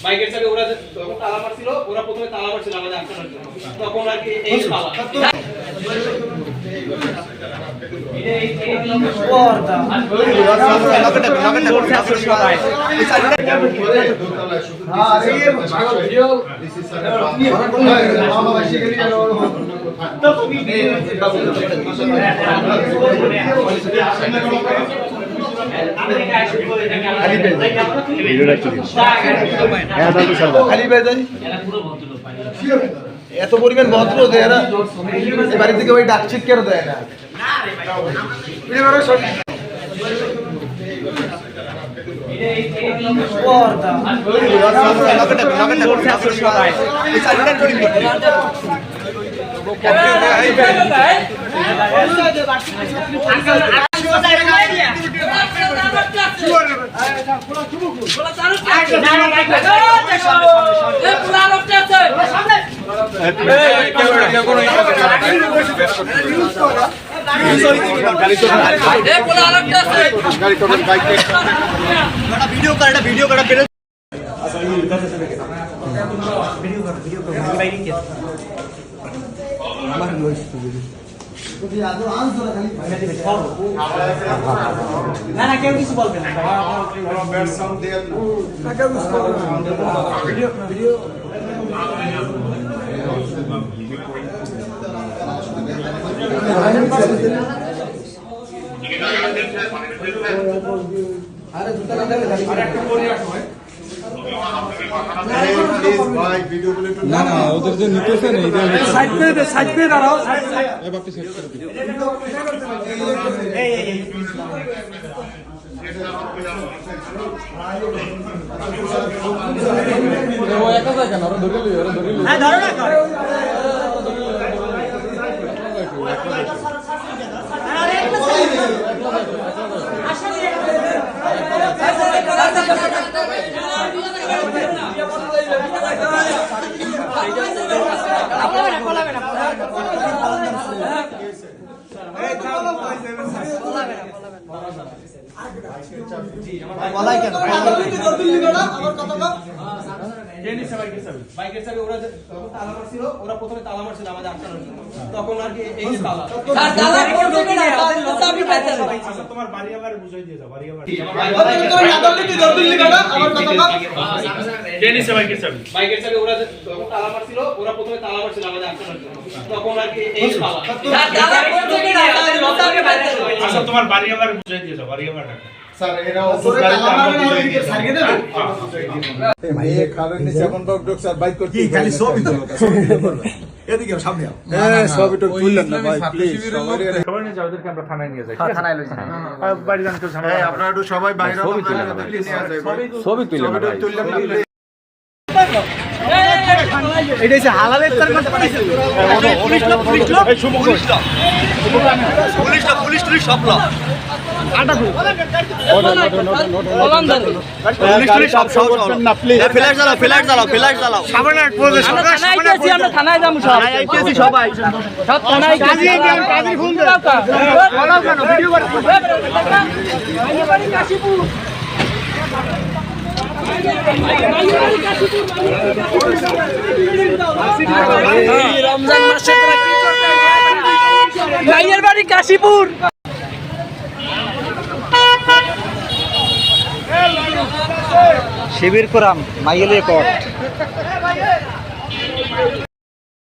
বাইকের চাবি ওরা যখন তালা মারছিল, ওরা প্রথমে তালা মারছিল আমাদের আটকানোর জন্য, তখন আর কি এই তালা এত পরিমাণ ভদ্র এরা বাড়ি থেকে ওই ডাকচিট কেন দেয় না। ভিডিও করা না কেউ কিছু বলবে না। না না ওদের যে নিতেছে না সাইড করে দাঁড়াও বাপি সাইড করে দিও ও একা যায় কেন ওরা ধরে লিও হ্যাঁ ধরো না আরে একটা সাইড বাইকের চাবি ওরা যখন তালা মারছিল, ওরা প্রথমে তালা মারছিল আমাদের আটকানোর জন্য, তখন আর কি এই তালা তোমার বাড়ি আবার বুঝাই দিয়ে যাও বাড়ি আবার বাইকের চাবি ওরা যখন তালা মারছিল, ওরা প্রথমে তালা মারছিল আমাদের আটকানোর জন্য, তখন আর কি এই তালা তোমার বাড়ি আবার বুঝাই দিয়ে যাও বাড়ি আবার টাকা এটা হালালের পুলিশ সব থানায় যাবো সবাই রমজান মাসে ভাইয়ের বাড়ি কাশীপুর। শিবির করাম মাইল রেকর্ড।